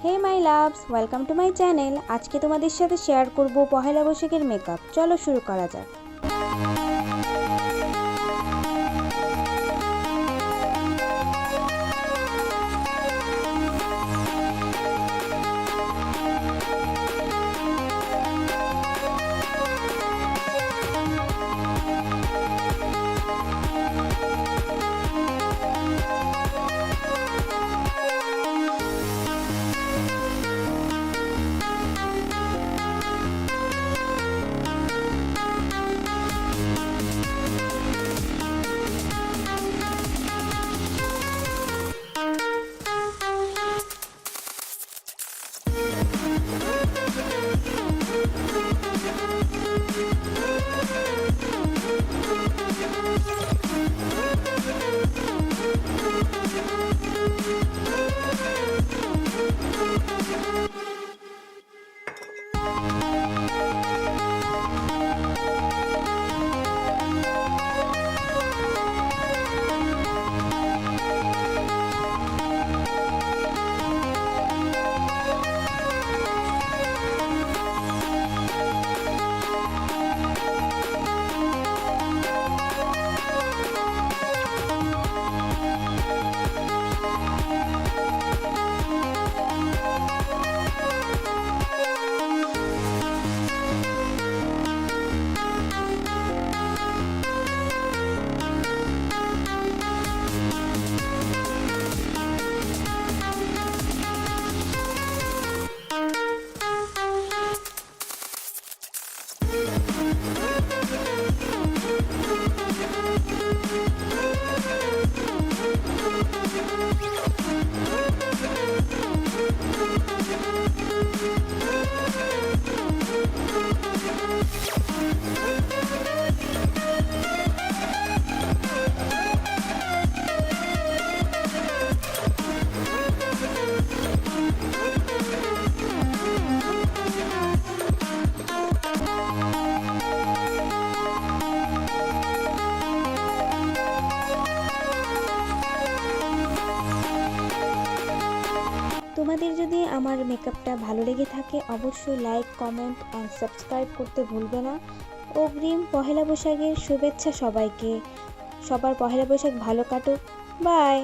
Hey my loves, welcome to my channel. আজকে তোমাদের সাথে শেয়ার করব পহেলা বৈশাখের মেকআপ। চলো শুরু করা যাক। তোমাদের যদি আমার মেকআপটা ভালো লেগে থাকে অবশ্যই লাইক, কমেন্ট অ্যান্ড সাবস্ক্রাইব করতে ভুলবে না। অগ্রিম পহেলা বৈশাখের শুভেচ্ছা সবাইকে। সবার পহেলা বৈশাখ ভালো কাটুক। বাই।